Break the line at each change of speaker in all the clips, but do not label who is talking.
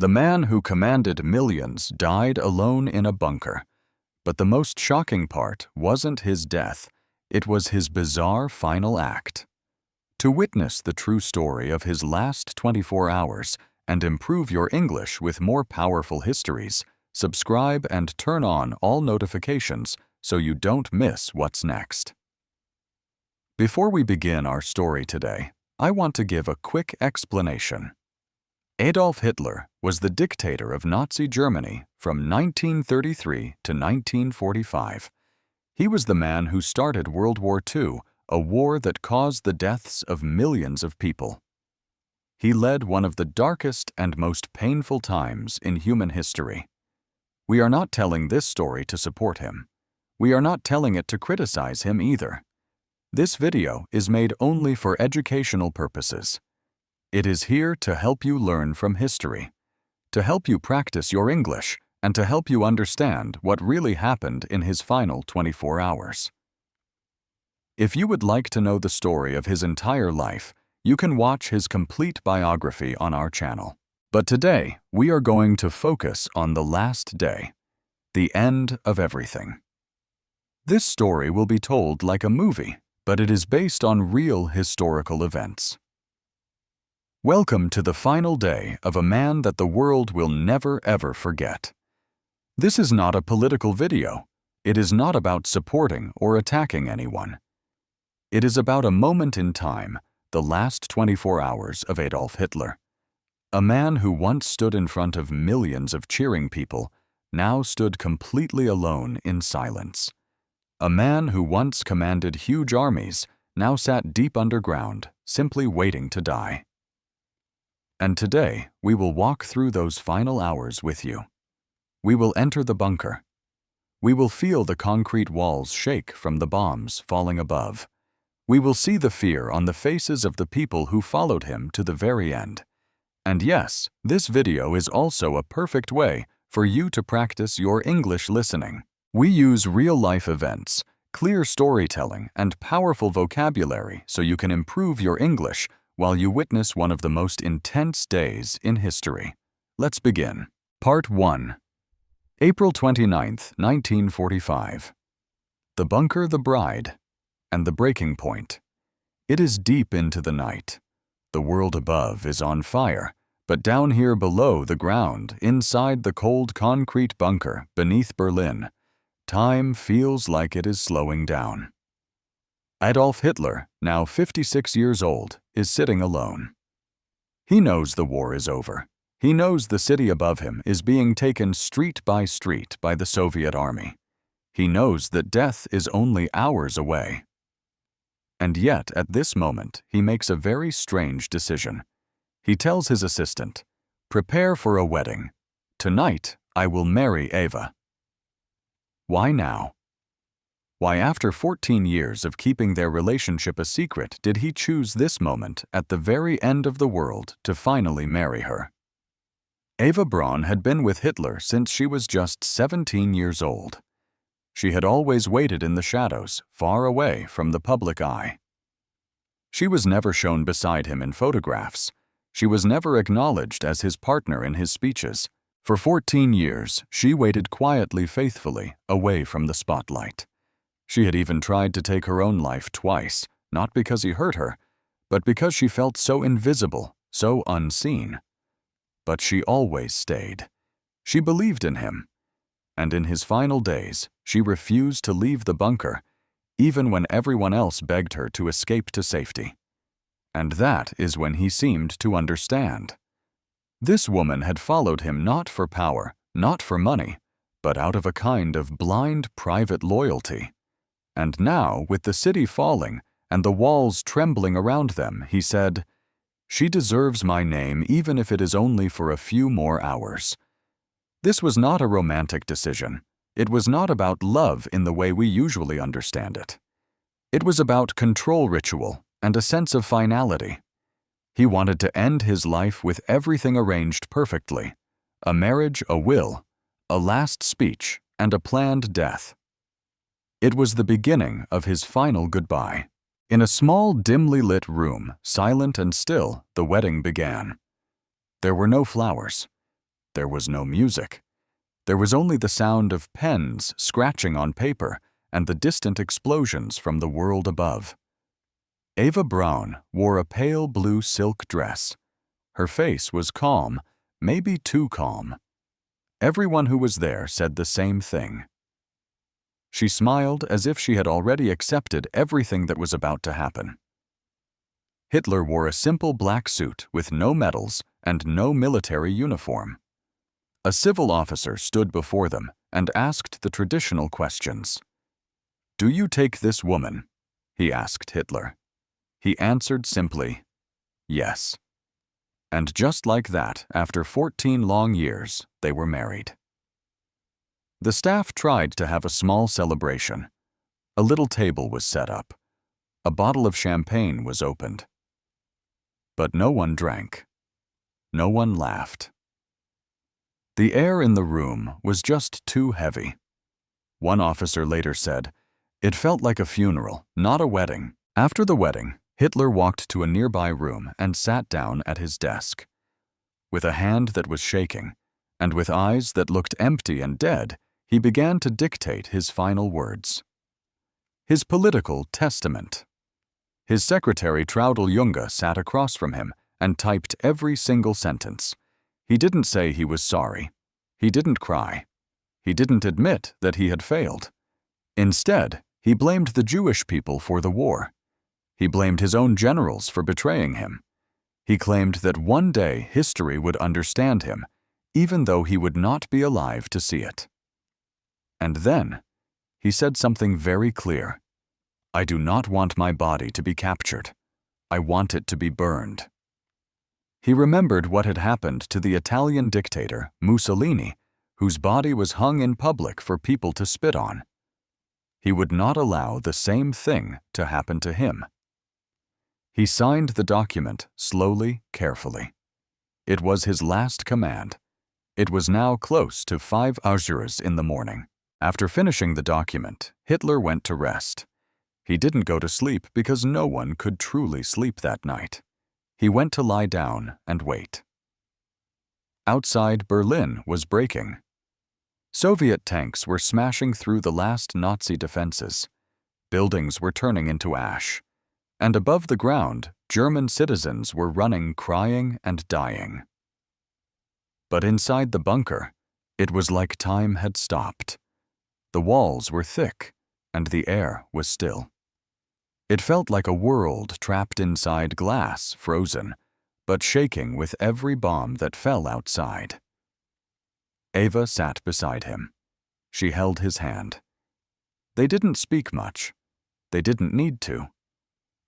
The man who commanded millions died alone in a bunker. But the most shocking part wasn't his death, it was his bizarre final act. To witness the true story of his last 24 hours and improve your English with more powerful histories, subscribe and turn on all notifications so you don't miss what's next. Before we begin our story today, I want to give a quick explanation. Adolf Hitler was the dictator of Nazi Germany from 1933 to 1945. He was the man who started World War II, a war that caused the deaths of millions of people. He led one of the darkest and most painful times in human history. We are not telling this story to support him. We are not telling it to criticize him either. This video is made only for educational purposes. It is here to help you learn from history, to help you practice your English, and to help you understand what really happened in his final 24 hours. If you would like to know the story of his entire life, you can watch his complete biography on our channel. But today, we are going to focus on the last day, the end of everything. This story will be told like a movie, but it is based on real historical events. Welcome to the final day of a man that the world will never ever forget. This is not a political video. It is not about supporting or attacking anyone. It is about a moment in time, the last 24 hours of Adolf Hitler. A man who once stood in front of millions of cheering people now stood completely alone in silence. A man who once commanded huge armies now sat deep underground, simply waiting to die. And today, we will walk through those final hours with you. We will enter the bunker. We will feel the concrete walls shake from the bombs falling above. We will see the fear on the faces of the people who followed him to the very end. And yes, this video is also a perfect way for you to practice your English listening. We use real-life events, clear storytelling, and powerful vocabulary so you can improve your English while you witness one of the most intense days in history. Let's begin. Part 1. April 29th, 1945. The bunker, the bride, and the breaking point. It is deep into the night. The world above is on fire, but down here below the ground, inside the cold concrete bunker beneath Berlin, time feels like it is slowing down. Adolf Hitler, now 56 years old, is sitting alone. He knows the war is over. He knows the city above him is being taken street by the Soviet army. He knows that death is only hours away. And yet, at this moment, he makes a very strange decision. He tells his assistant, "Prepare for a wedding. Tonight, I will marry Eva." Why now? Why, after 14 years of keeping their relationship a secret, did he choose this moment at the very end of the world to finally marry her? Eva Braun had been with Hitler since she was just 17 years old. She had always waited in the shadows, far away from the public eye. She was never shown beside him in photographs. She was never acknowledged as his partner in his speeches. For 14 years, she waited quietly, faithfully, away from the spotlight. She had even tried to take her own life twice, not because he hurt her, but because she felt so invisible, so unseen. But she always stayed. She believed in him. And in his final days, she refused to leave the bunker, even when everyone else begged her to escape to safety. And that is when he seemed to understand. This woman had followed him not for power, not for money, but out of a kind of blind private loyalty. And now, with the city falling and the walls trembling around them, he said, "She deserves my name even if it is only for a few more hours." This was not a romantic decision. It was not about love in the way we usually understand it. It was about control ritual and a sense of finality. He wanted to end his life with everything arranged perfectly: a marriage, a will, a last speech, and a planned death. It was the beginning of his final goodbye. In a small, dimly lit room, silent and still, the wedding began. There were no flowers. There was no music. There was only the sound of pens scratching on paper and the distant explosions from the world above. Eva Braun wore a pale blue silk dress. Her face was calm, maybe too calm. Everyone who was there said the same thing. She smiled as if she had already accepted everything that was about to happen. Hitler wore a simple black suit with no medals and no military uniform. A civil officer stood before them and asked the traditional questions. "Do you take this woman?" he asked Hitler. He answered simply, "Yes." And just like that, after 14 long years, they were married. The staff tried to have a small celebration. A little table was set up. A bottle of champagne was opened. But no one drank. No one laughed. The air in the room was just too heavy. One officer later said, "It felt like a funeral, not a wedding." After the wedding, Hitler walked to a nearby room and sat down at his desk. With a hand that was shaking, and with eyes that looked empty and dead, he began to dictate his final words. His political testament. His secretary Traudl Junge sat across from him and typed every single sentence. He didn't say he was sorry. He didn't cry. He didn't admit that he had failed. Instead, he blamed the Jewish people for the war. He blamed his own generals for betraying him. He claimed that one day history would understand him, even though he would not be alive to see it. And then, he said something very clear. "I do not want my body to be captured. I want it to be burned." He remembered what had happened to the Italian dictator, Mussolini, whose body was hung in public for people to spit on. He would not allow the same thing to happen to him. He signed the document slowly, carefully. It was his last command. It was now close to 5 hours in the morning. After finishing the document, Hitler went to rest. He didn't go to sleep because no one could truly sleep that night. He went to lie down and wait. Outside, Berlin was breaking. Soviet tanks were smashing through the last Nazi defenses. Buildings were turning into ash. And above the ground, German citizens were running, crying and dying. But inside the bunker, it was like time had stopped. The walls were thick, and the air was still. It felt like a world trapped inside glass, frozen, but shaking with every bomb that fell outside. Eva sat beside him. She held his hand. They didn't speak much. They didn't need to.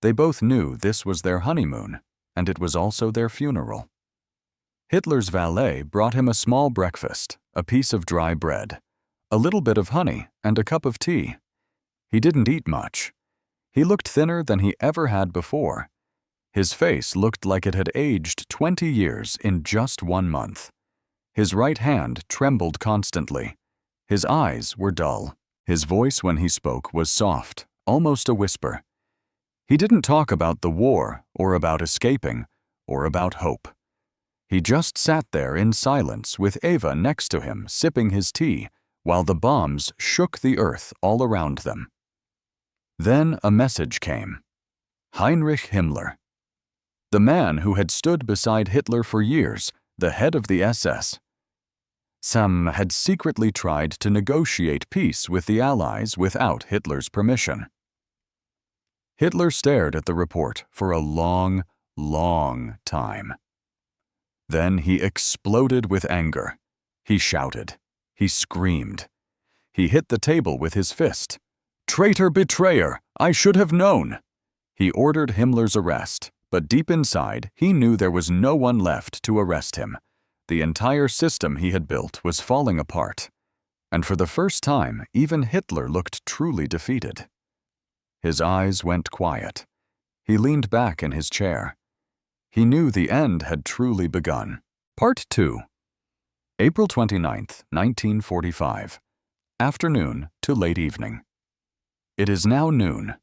They both knew this was their honeymoon, and it was also their funeral. Hitler's valet brought him a small breakfast, a piece of dry bread, a little bit of honey, and a cup of tea. He didn't eat much. He looked thinner than he ever had before. His face looked like it had aged 20 years in just 1 month. His right hand trembled constantly. His eyes were dull. His voice when he spoke was soft, almost a whisper. He didn't talk about the war, or about escaping, or about hope. He just sat there in silence with Eva next to him sipping his tea, while the bombs shook the earth all around them. Then a message came. Heinrich Himmler. The man who had stood beside Hitler for years, the head of the SS. Some had secretly tried to negotiate peace with the Allies without Hitler's permission. Hitler stared at the report for a long, long time. Then he exploded with anger. He shouted. He screamed. He hit the table with his fist. "Traitor, betrayer! I should have known!" He ordered Himmler's arrest, but deep inside, he knew there was no one left to arrest him. The entire system he had built was falling apart. And for the first time, even Hitler looked truly defeated. His eyes went quiet. He leaned back in his chair. He knew the end had truly begun. Part 2. April 29th, 1945. Afternoon to late evening. It is now noon.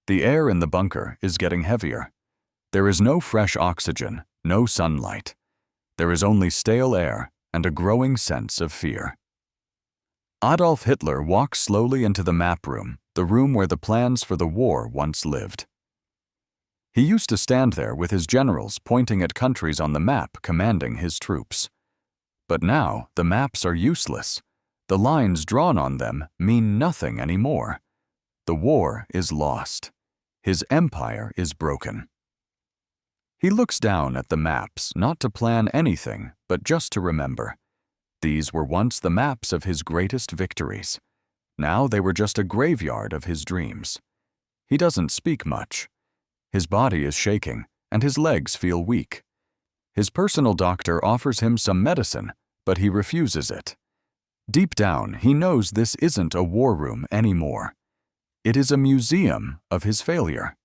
The air in the bunker is getting heavier. There is no fresh oxygen, no sunlight. There is only stale air and a growing sense of fear. Adolf Hitler walked slowly into the map room, the room where the plans for the war once lived. He used to stand there with his generals pointing at countries on the map commanding his troops. But now the maps are useless. The lines drawn on them mean nothing anymore. The war is lost. His empire is broken. He looks down at the maps, not to plan anything, but just to remember. These were once the maps of his greatest victories. Now they were just a graveyard of his dreams. He doesn't speak much. His body is shaking, and his legs feel weak. His personal doctor offers him some medicine, but he refuses it. Deep down, he knows this isn't a war room anymore. It is a museum of his failure.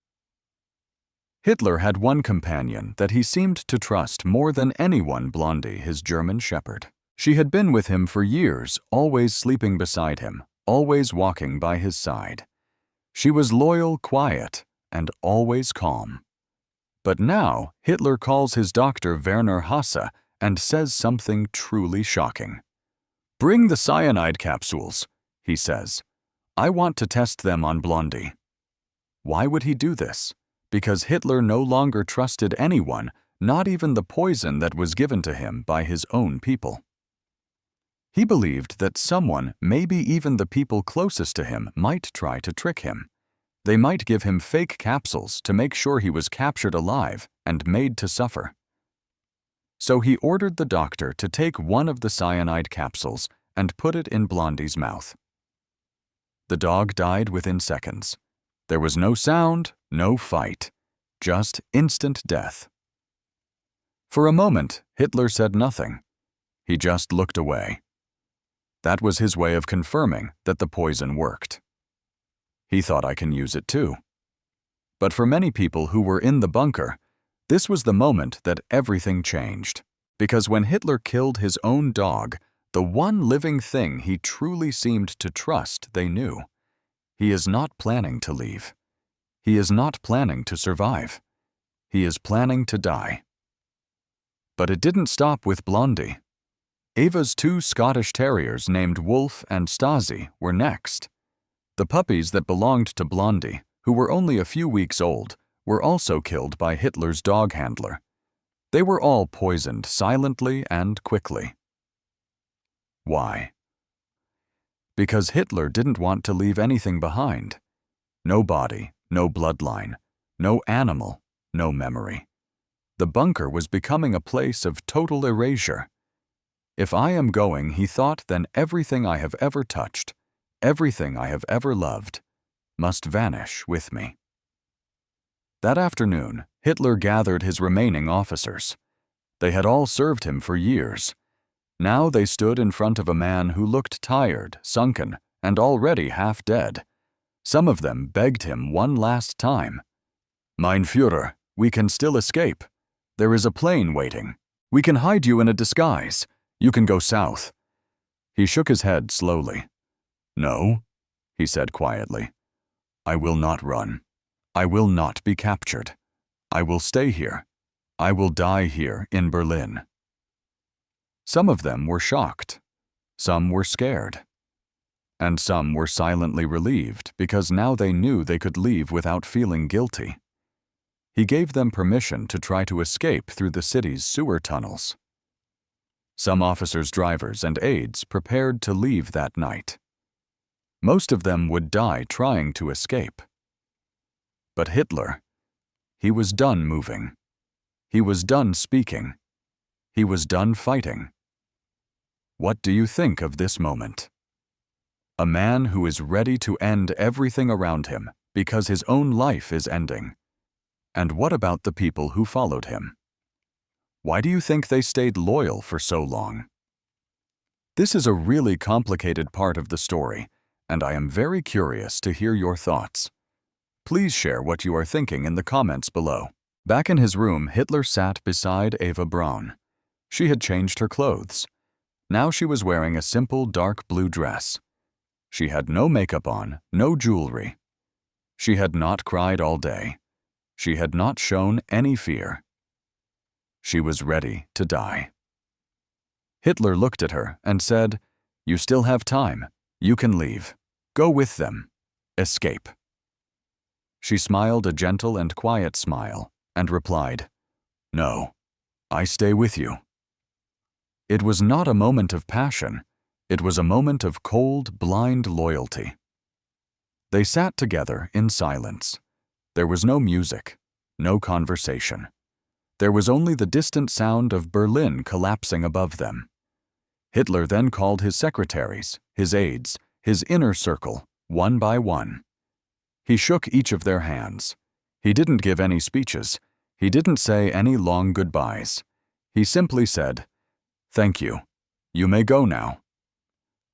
Hitler had one companion that he seemed to trust more than anyone, Blondi, his German shepherd. She had been with him for years, always sleeping beside him, always walking by his side. She was loyal, quiet, and always calm. But now, Hitler calls his doctor Werner Hasse and says something truly shocking. "Bring the cyanide capsules," he says. "I want to test them on Blondi." Why would he do this? Because Hitler no longer trusted anyone, not even the poison that was given to him by his own people. He believed that someone, maybe even the people closest to him, might try to trick him. They might give him fake capsules to make sure he was captured alive and made to suffer. So he ordered the doctor to take one of the cyanide capsules and put it in Blondi's mouth. The dog died within seconds. There was no sound, no fight, just instant death. For a moment, Hitler said nothing. He just looked away. That was his way of confirming that the poison worked. He thought, I can use it too. But for many people who were in the bunker, this was the moment that everything changed. Because when Hitler killed his own dog, the one living thing he truly seemed to trust, they knew. He is not planning to leave. He is not planning to survive. He is planning to die. But it didn't stop with Blondi. Ava's 2 Scottish terriers named Wolf and Stasi were next. The puppies that belonged to Blondi, who were only a few weeks old, were also killed by Hitler's dog handler. They were all poisoned silently and quickly. Why? Because Hitler didn't want to leave anything behind. No body, no bloodline, no animal, no memory. The bunker was becoming a place of total erasure. If I am going, he thought, then everything I have ever touched, everything I have ever loved, must vanish with me. That afternoon, Hitler gathered his remaining officers. They had all served him for years. Now they stood in front of a man who looked tired, sunken, and already half dead. Some of them begged him one last time. "Mein Führer, we can still escape. There is a plane waiting. We can hide you in a disguise. You can go south." He shook his head slowly. "No," he said quietly. "I will not run. I will not be captured. I will stay here. I will die here in Berlin." Some of them were shocked. Some were scared. And some were silently relieved because now they knew they could leave without feeling guilty. He gave them permission to try to escape through the city's sewer tunnels. Some officers, drivers, and aides prepared to leave that night. Most of them would die trying to escape. But Hitler, he was done moving. He was done speaking. He was done fighting. What do you think of this moment? A man who is ready to end everything around him because his own life is ending. And what about the people who followed him? Why do you think they stayed loyal for so long? This is a really complicated part of the story, and I am very curious to hear your thoughts. Please share what you are thinking in the comments below. Back in his room, Hitler sat beside Eva Braun. She had changed her clothes. Now she was wearing a simple dark blue dress. She had no makeup on, no jewelry. She had not cried all day. She had not shown any fear. She was ready to die. Hitler looked at her and said, "You still have time. You can leave. Go with them. Escape." She smiled a gentle and quiet smile and replied, "No, I stay with you." It was not a moment of passion. It was a moment of cold, blind loyalty. They sat together in silence. There was no music, no conversation. There was only the distant sound of Berlin collapsing above them. Hitler then called his secretaries, his aides, his inner circle, one by one. He shook each of their hands. He didn't give any speeches. He didn't say any long goodbyes. He simply said, "Thank you. You may go now."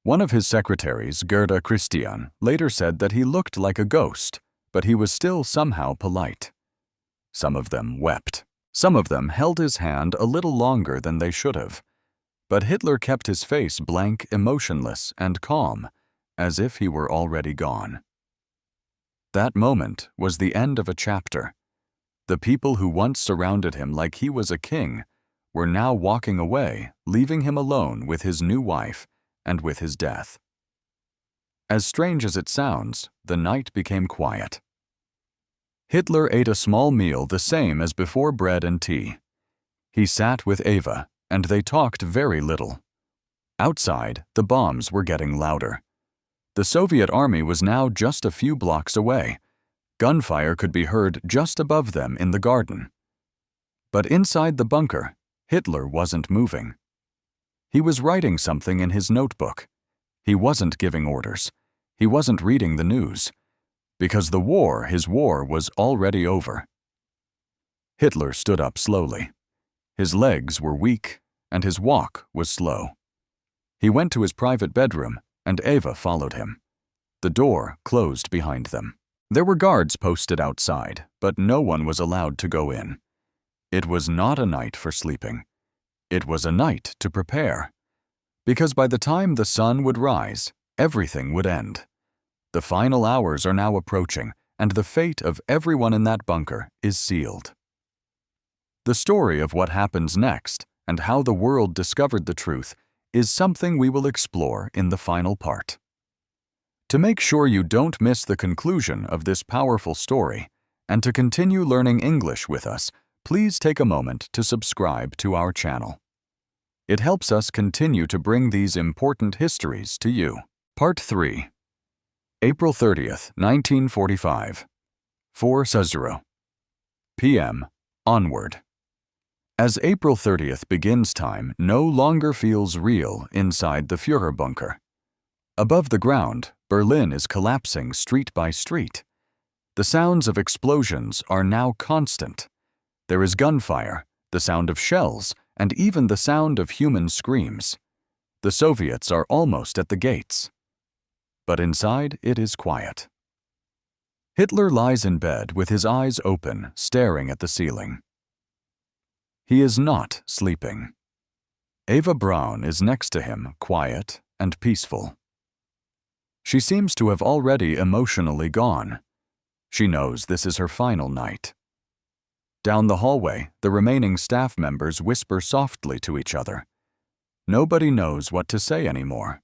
One of his secretaries, Gerda Christian, later said that he looked like a ghost, but he was still somehow polite. Some of them wept. Some of them held his hand a little longer than they should have. But Hitler kept his face blank, emotionless, and calm, as if he were already gone. That moment was the end of a chapter. The people who once surrounded him like he was a king were now walking away, leaving him alone with his new wife and with his death. As strange as it sounds, the night became quiet. Hitler ate a small meal the same as before bread and tea. He sat with Eva, and they talked very little. Outside, the bombs were getting louder. The Soviet army was now just a few blocks away. Gunfire could be heard just above them in the garden. But inside the bunker, Hitler wasn't moving. He was writing something in his notebook. He wasn't giving orders. He wasn't reading the news. Because his war was already over. Hitler stood up slowly. His legs were weak, and his walk was slow. He went to his private bedroom, and Eva followed him. The door closed behind them. There were guards posted outside, but no one was allowed to go in. It was not a night for sleeping. It was a night to prepare. Because by the time the sun would rise, everything would end. The final hours are now approaching, and the fate of everyone in that bunker is sealed. The story of what happens next and how the world discovered the truth is something we will explore in the final part. To make sure you don't miss the conclusion of this powerful story, and to continue learning English with us, please take a moment to subscribe to our channel. It helps us continue to bring these important histories to you. Part 3. April 30th, 1945. 4:00 p.m. onward. As April 30th begins time no longer feels real inside the Führer bunker. Above the ground, Berlin is collapsing street by street. The sounds of explosions are now constant. There is gunfire, the sound of shells, and even the sound of human screams. The Soviets are almost at the gates. But inside it is quiet. Hitler lies in bed with his eyes open, staring at the ceiling. He is not sleeping. Eva Braun is next to him, quiet and peaceful. She seems to have already emotionally gone. She knows this is her final night. Down the hallway, the remaining staff members whisper softly to each other. Nobody knows what to say anymore.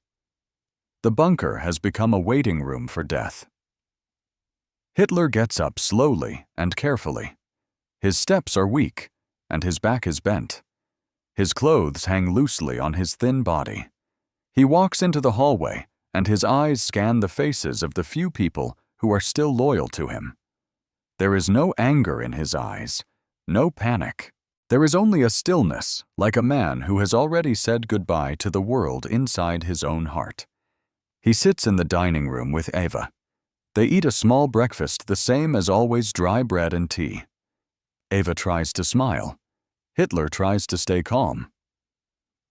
The bunker has become a waiting room for death. Hitler gets up slowly and carefully. His steps are weak, and his back is bent. His clothes hang loosely on his thin body. He walks into the hallway, and his eyes scan the faces of the few people who are still loyal to him. There is no anger in his eyes, no panic. There is only a stillness, like a man who has already said goodbye to the world inside his own heart. He sits in the dining room with Eva. They eat a small breakfast, the same as always, dry bread and tea. Eva tries to smile. Hitler tries to stay calm.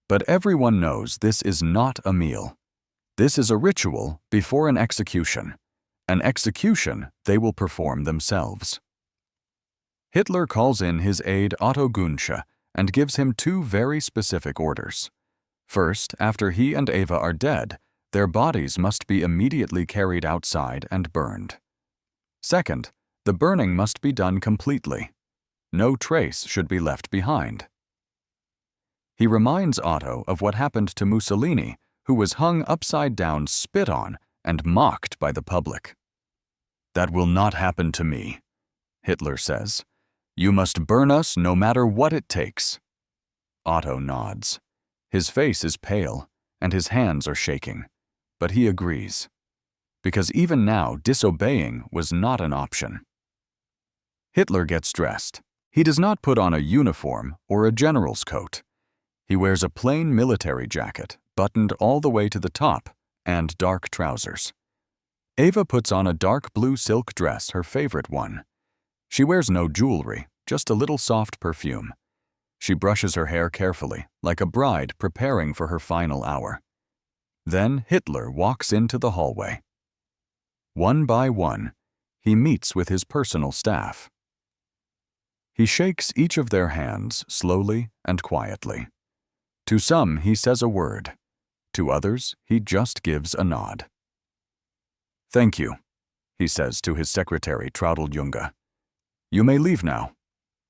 But everyone knows this is not a meal. This is a ritual before an execution. An execution they will perform themselves. Hitler calls in his aide Otto Günsche and gives him two very specific orders. First, after he and Eva are dead, their bodies must be immediately carried outside and burned. Second, the burning must be done completely. No trace should be left behind. He reminds Otto of what happened to Mussolini, who was hung upside down, spit on, and mocked by the public. "That will not happen to me," Hitler says. "You must burn us no matter what it takes." Otto nods. His face is pale, and his hands are shaking, but he agrees, because even now disobeying was not an option. Hitler gets dressed. He does not put on a uniform or a general's coat. He wears a plain military jacket, buttoned all the way to the top, and dark trousers. Eva puts on a dark blue silk dress, her favorite one. She wears no jewelry, just a little soft perfume. She brushes her hair carefully, like a bride preparing for her final hour. Then Hitler walks into the hallway. One by one, he meets with his personal staff. He shakes each of their hands slowly and quietly. To some, he says a word. To others, he just gives a nod. "Thank you," he says to his secretary, Traudeljunge. "You may leave now.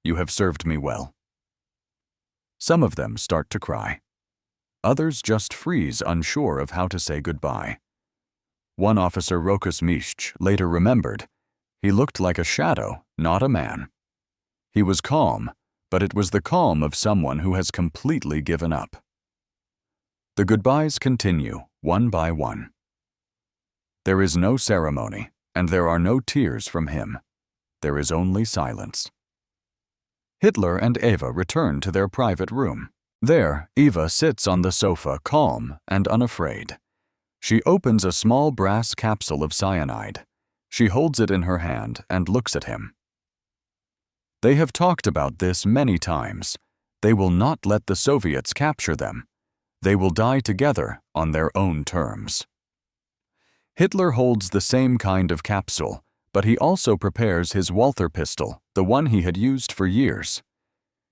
You have served me well." Some of them start to cry. Others just freeze, unsure of how to say goodbye. One officer, Rokus Mischch, later remembered, he looked like a shadow, not a man. He was calm, but it was the calm of someone who has completely given up. The goodbyes continue, one by one. There is no ceremony, and there are no tears from him. There is only silence. Hitler and Eva return to their private room. There, Eva sits on the sofa, calm and unafraid. She opens a small brass capsule of cyanide. She holds it in her hand and looks at him. They have talked about this many times. They will not let the Soviets capture them. They will die together on their own terms. Hitler holds the same kind of capsule, but he also prepares his Walther pistol, the one he had used for years.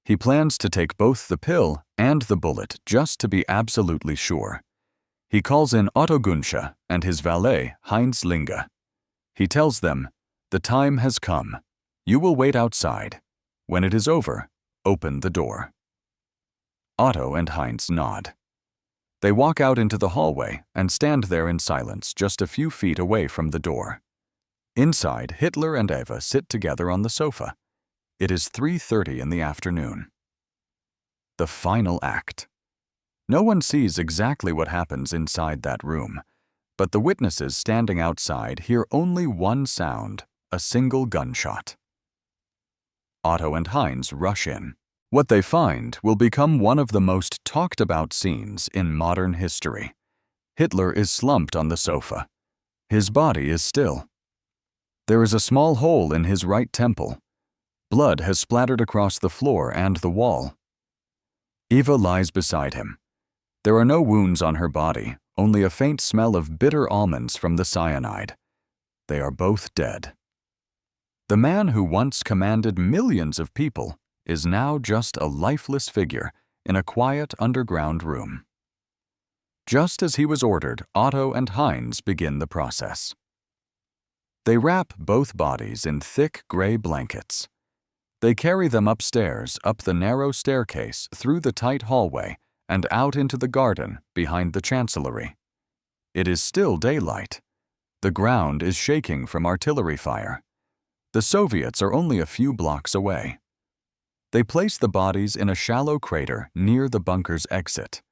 He plans to take both the pill and the bullet just to be absolutely sure. He calls in Otto Günsche and his valet, Heinz Linge. He tells them, "The time has come. You will wait outside. When it is over, open the door." Otto and Heinz nod. They walk out into the hallway and stand there in silence just a few feet away from the door. Inside, Hitler and Eva sit together on the sofa. It is 3:30 in the afternoon. The final act. No one sees exactly what happens inside that room, but the witnesses standing outside hear only one sound, a single gunshot. Otto and Heinz rush in. What they find will become one of the most talked about scenes in modern history. Hitler is slumped on the sofa. His body is still. There is a small hole in his right temple. Blood has splattered across the floor and the wall. Eva lies beside him. There are no wounds on her body, only a faint smell of bitter almonds from the cyanide. They are both dead. The man who once commanded millions of people is now just a lifeless figure in a quiet underground room. Just as he was ordered, Otto and Heinz begin the process. They wrap both bodies in thick gray blankets. They carry them upstairs, up the narrow staircase, through the tight hallway, and out into the garden behind the chancellery. It is still daylight. The ground is shaking from artillery fire. The Soviets are only a few blocks away. They place the bodies in a shallow crater near the bunker's exit.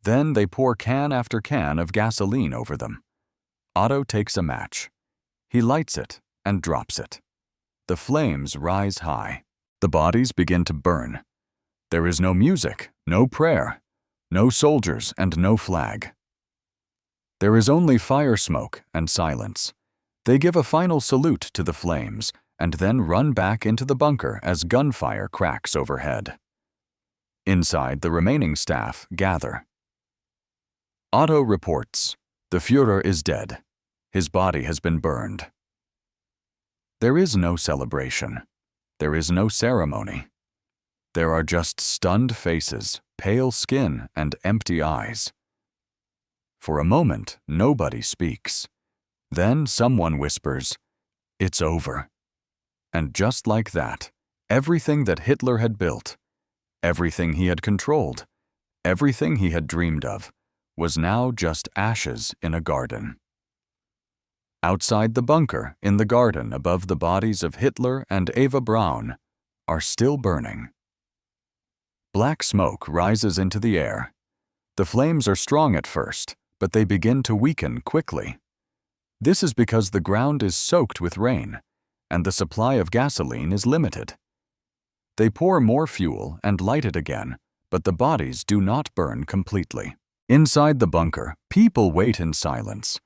Then they pour can after can of gasoline over them. Otto takes a match. He lights it and drops it. The flames rise high. The bodies begin to burn. There is no music, no prayer, no soldiers, and no flag. There is only fire smoke and silence. They give a final salute to the flames and then run back into the bunker as gunfire cracks overhead. Inside, the remaining staff gather. Otto reports, "The Führer is dead. His body has been burned." There is no celebration. There is no ceremony. There are just stunned faces, pale skin, and empty eyes. For a moment, nobody speaks. Then someone whispers, "It's over." And just like that, everything that Hitler had built, everything he had controlled, Everything he had dreamed of was now just ashes in a garden. Outside the bunker, in the garden above the bodies of Hitler and Eva Braun, are still burning. Black smoke rises into the air. The flames are strong at first, but they begin to weaken quickly. This is because the ground is soaked with rain, and the supply of gasoline is limited. They pour more fuel and light it again, but the bodies do not burn completely. Inside the bunker, people wait in silence.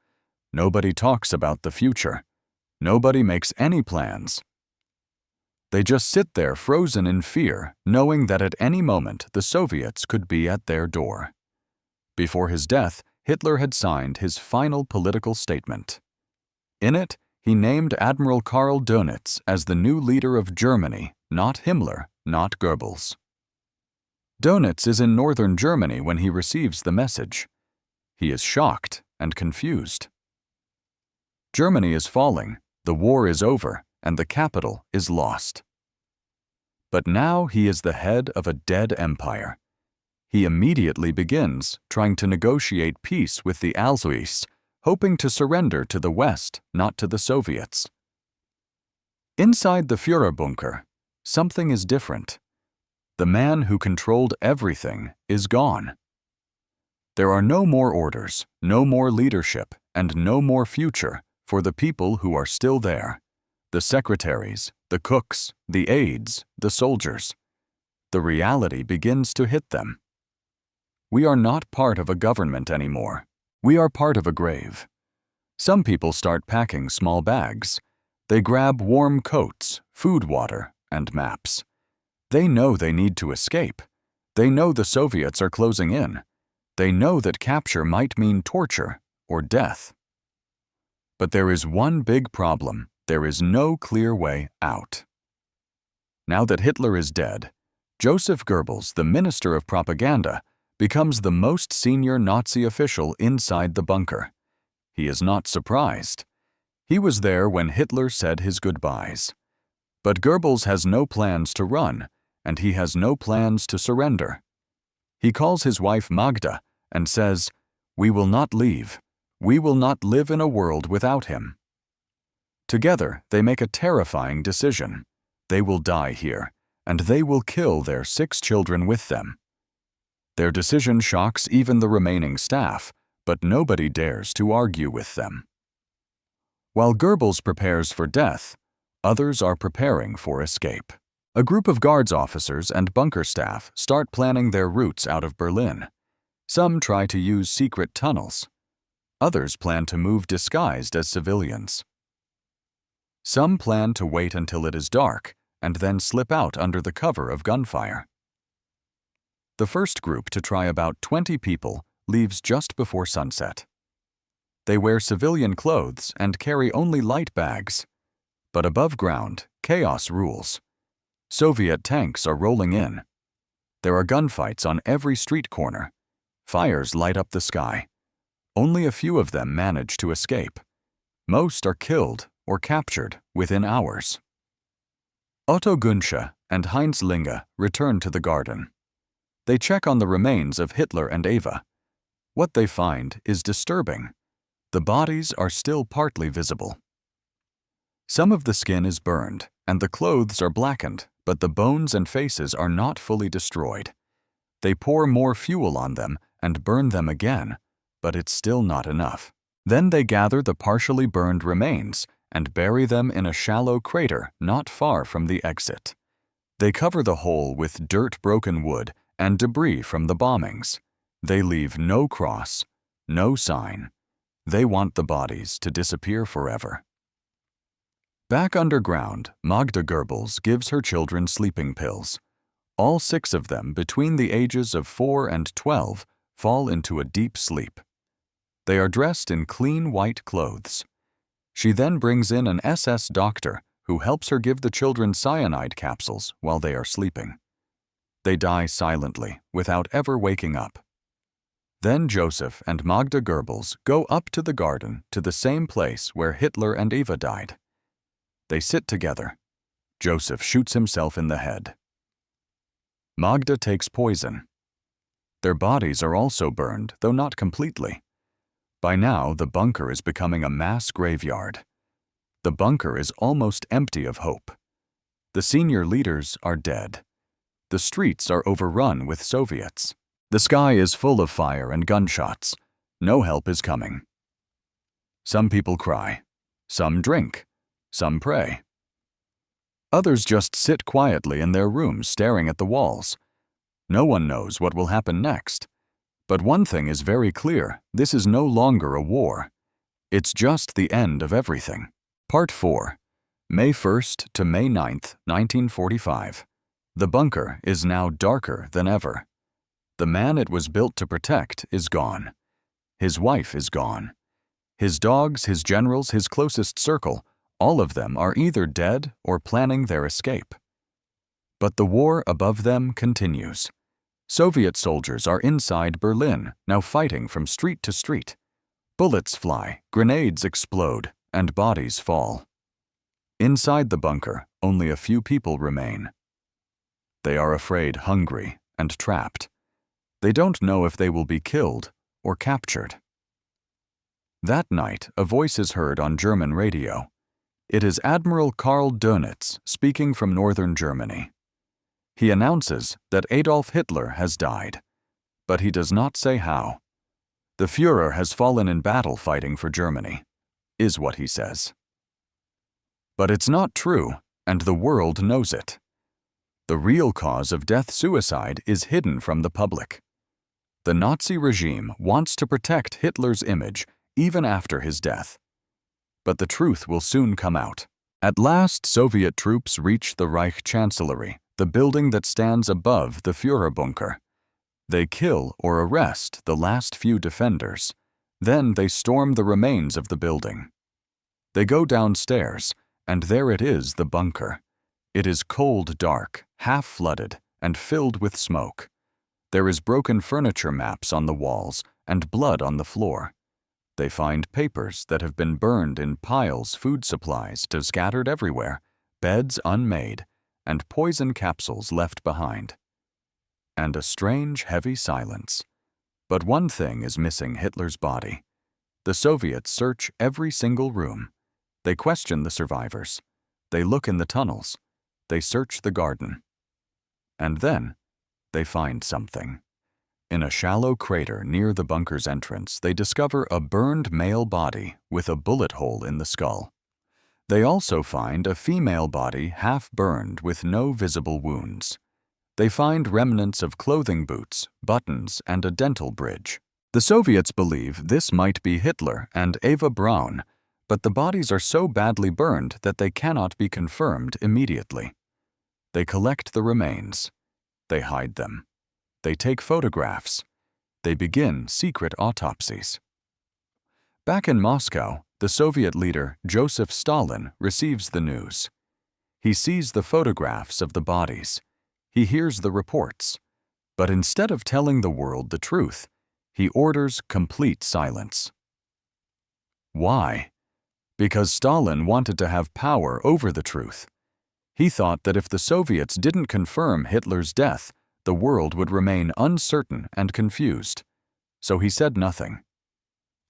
Nobody talks about the future. Nobody makes any plans. They just sit there frozen in fear, knowing that at any moment the Soviets could be at their door. Before his death, Hitler had signed his final political statement. In it, he named Admiral Karl Dönitz as the new leader of Germany, not Himmler, not Goebbels. Dönitz is in northern Germany when he receives the message. He is shocked and confused. Germany is falling, the war is over, and the capital is lost. But now he is the head of a dead empire. He immediately begins trying to negotiate peace with the Allies, hoping to surrender to the West, not to the Soviets. Inside the Führerbunker, something is different. The man who controlled everything is gone. There are no more orders, no more leadership, and no more future for the people who are still there. The secretaries, the cooks, the aides, the soldiers. The reality begins to hit them. We are not part of a government anymore. We are part of a grave. Some people start packing small bags. They grab warm coats, food, water, and maps. They know they need to escape. They know the Soviets are closing in. They know that capture might mean torture or death. But there is one big problem. There is no clear way out. Now that Hitler is dead, Joseph Goebbels, the Minister of Propaganda, becomes the most senior Nazi official inside the bunker. He is not surprised. He was there when Hitler said his goodbyes. But Goebbels has no plans to run, and he has no plans to surrender. He calls his wife Magda and says, "We will not leave. We will not live in a world without him." Together, they make a terrifying decision. They will die here, and they will kill their 6 children with them. Their decision shocks even the remaining staff, but nobody dares to argue with them. While Goebbels prepares for death, others are preparing for escape. A group of guards officers and bunker staff start planning their routes out of Berlin. Some try to use secret tunnels. Others plan to move disguised as civilians. Some plan to wait until it is dark and then slip out under the cover of gunfire. The first group, to try about 20 people, leaves just before sunset. They wear civilian clothes and carry only light bags. But above ground, chaos rules. Soviet tanks are rolling in. There are gunfights on every street corner. Fires light up the sky. Only a few of them manage to escape. Most are killed or captured within hours. Otto Günsche and Heinz Linge return to the garden. They check on the remains of Hitler and Eva. What they find is disturbing. The bodies are still partly visible. Some of the skin is burned, and the clothes are blackened, but the bones and faces are not fully destroyed. They pour more fuel on them and burn them again, but it's still not enough. Then they gather the partially burned remains and bury them in a shallow crater not far from the exit. They cover the hole with dirt, broken wood, and debris from the bombings. They leave no cross, no sign. They want the bodies to disappear forever. Back underground, Magda Goebbels gives her children sleeping pills. All 6 of them, between the ages of 4 and 12, fall into a deep sleep. They are dressed in clean white clothes. She then brings in an SS doctor who helps her give the children cyanide capsules while they are sleeping. They die silently, without ever waking up. Then Joseph and Magda Goebbels go up to the garden, to the same place where Hitler and Eva died. They sit together. Joseph shoots himself in the head. Magda takes poison. Their bodies are also burned, though not completely. By now, the bunker is becoming a mass graveyard. The bunker is almost empty of hope. The senior leaders are dead. The streets are overrun with Soviets. The sky is full of fire and gunshots. No help is coming. Some people cry. Some drink. Some pray. Others just sit quietly in their rooms staring at the walls. No one knows what will happen next. But one thing is very clear, this is no longer a war. It's just the end of everything. Part 4. May 1st to May 9th, 1945. The bunker is now darker than ever. The man it was built to protect is gone. His wife is gone. His dogs, his generals, his closest circle, all of them are either dead or planning their escape. But the war above them continues. Soviet soldiers are inside Berlin, now fighting from street to street. Bullets fly, grenades explode, and bodies fall. Inside the bunker, only a few people remain. They are afraid, hungry, and trapped. They don't know if they will be killed or captured. That night, a voice is heard on German radio. It is Admiral Karl Dönitz speaking from northern Germany. He announces that Adolf Hitler has died, but he does not say how. The Führer has fallen in battle fighting for Germany, is what he says. But it's not true, and the world knows it. The real cause of death-suicide is hidden from the public. The Nazi regime wants to protect Hitler's image even after his death. But the truth will soon come out. At last, Soviet troops reach the Reich Chancellery, the building that stands above the Führerbunker. They kill or arrest the last few defenders. Then they storm the remains of the building. They go downstairs, and there it is, the bunker. It is cold, dark, half-flooded, and filled with smoke. There is broken furniture maps on the walls and blood on the floor. They find papers that have been burned in piles, food supplies scattered everywhere, beds unmade, and poison capsules left behind. And a strange, heavy silence. But one thing is missing Hitler's body. The Soviets search every single room. They question the survivors. They look in the tunnels. They search the garden. And then, they find something. In a shallow crater near the bunker's entrance, they discover a burned male body with a bullet hole in the skull. They also find a female body half-burned with no visible wounds. They find remnants of clothing boots, buttons, and a dental bridge. The Soviets believe this might be Hitler and Eva Braun, but the bodies are so badly burned that they cannot be confirmed immediately. They collect the remains. They hide them. They take photographs. They begin secret autopsies. Back in Moscow, the Soviet leader Joseph Stalin receives the news. He sees the photographs of the bodies. He hears the reports. But instead of telling the world the truth, he orders complete silence. Why? Because Stalin wanted to have power over the truth. He thought that if the Soviets didn't confirm Hitler's death, the world would remain uncertain and confused. So he said nothing.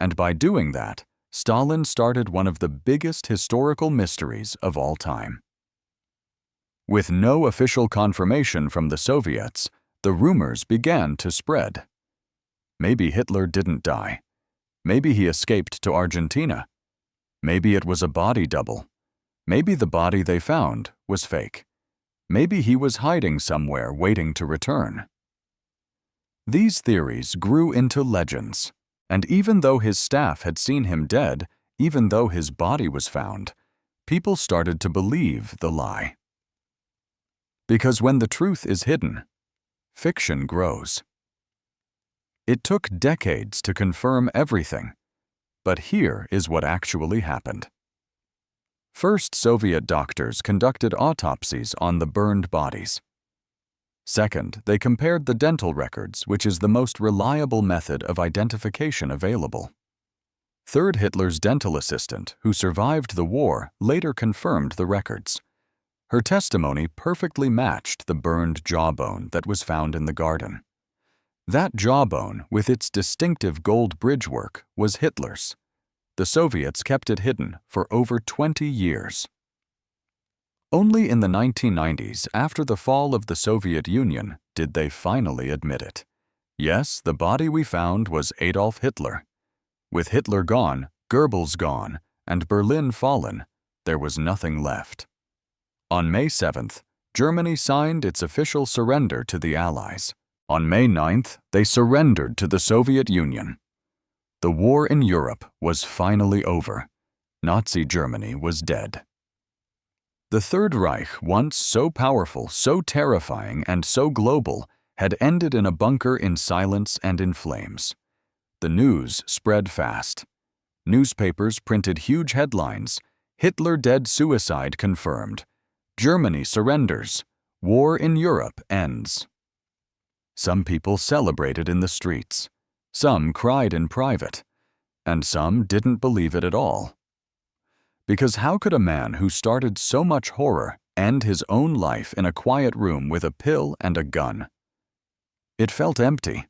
And by doing that, Stalin started one of the biggest historical mysteries of all time. With no official confirmation from the Soviets, the rumors began to spread. Maybe Hitler didn't die. Maybe he escaped to Argentina. Maybe it was a body double. Maybe the body they found was fake. Maybe he was hiding somewhere waiting to return. These theories grew into legends, and even though his staff had seen him dead, even though his body was found, people started to believe the lie. Because when the truth is hidden, fiction grows. It took decades to confirm everything, but here is what actually happened. First, Soviet doctors conducted autopsies on the burned bodies. Second, they compared the dental records, which is the most reliable method of identification available. Third, Hitler's dental assistant, who survived the war, later confirmed the records. Her testimony perfectly matched the burned jawbone that was found in the garden. That jawbone, with its distinctive gold bridgework, was Hitler's. The Soviets kept it hidden for over 20 years. Only in the 1990s, after the fall of the Soviet Union, did they finally admit it. Yes, the body we found was Adolf Hitler. With Hitler gone, Goebbels gone, and Berlin fallen, there was nothing left. On May 7th, Germany signed its official surrender to the Allies. On May 9th, they surrendered to the Soviet Union. The war in Europe was finally over. Nazi Germany was dead. The Third Reich, once so powerful, so terrifying, and so global, had ended in a bunker in silence and in flames. The news spread fast. Newspapers printed huge headlines: "Hitler dead, suicide confirmed. Germany surrenders. War in Europe ends." Some people celebrated in the streets. Some cried in private. And some didn't believe it at all. Because how could a man who started so much horror end his own life in a quiet room with a pill and a gun? It felt empty.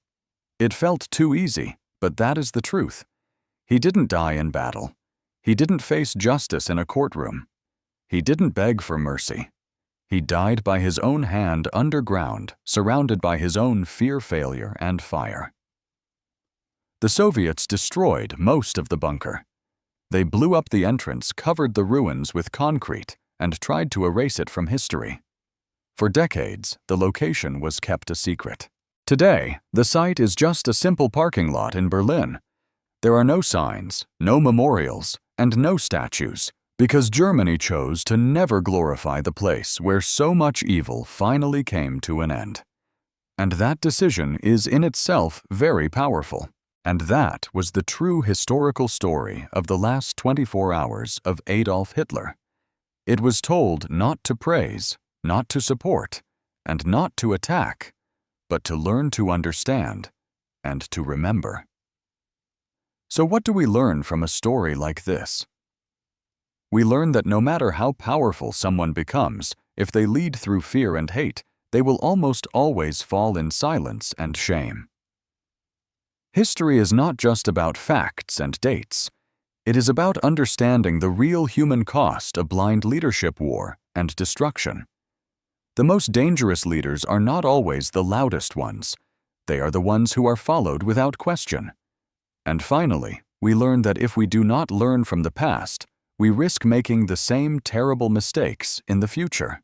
It felt too easy, but that is the truth. He didn't die in battle. He didn't face justice in a courtroom. He didn't beg for mercy. He died by his own hand underground, surrounded by his own fear, failure, and fire. The Soviets destroyed most of the bunker. They blew up the entrance, covered the ruins with concrete, and tried to erase it from history. For decades, the location was kept a secret. Today, the site is just a simple parking lot in Berlin. There are no signs, no memorials, and no statues, because Germany chose to never glorify the place where so much evil finally came to an end. And that decision is in itself very powerful. And that was the true historical story of the last 24 hours of Adolf Hitler. It was told not to praise, not to support, and not to attack, but to learn to understand and to remember. So what do we learn from a story like this? We learn that no matter how powerful someone becomes, if they lead through fear and hate, they will almost always fall in silence and shame. History is not just about facts and dates. It is about understanding the real human cost of blind leadership, war, and destruction. The most dangerous leaders are not always the loudest ones. They are the ones who are followed without question. And finally, we learn that if we do not learn from the past, we risk making the same terrible mistakes in the future.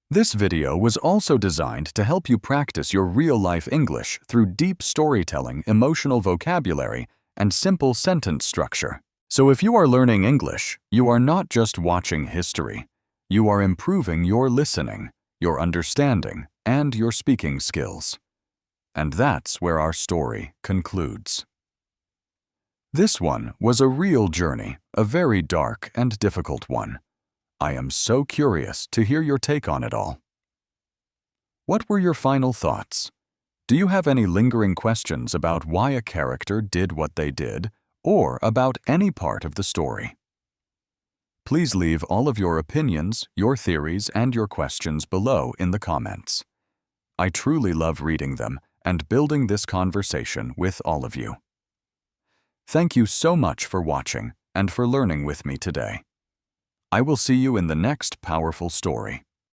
This video was also designed to help you practice your real-life English through deep storytelling, emotional vocabulary, and simple sentence structure. So if you are learning English, you are not just watching history. You are improving your listening, your understanding, and your speaking skills. And that's where our story concludes. This one was a real journey, a very dark and difficult one. I am so curious to hear your take on it all. What were your final thoughts? Do you have any lingering questions about why a character did what they did, or about any part of the story? Please leave all of your opinions, your theories, and your questions below in the comments. I truly love reading them and building this conversation with all of you. Thank you so much for watching and for learning with me today. I will see you in the next powerful story.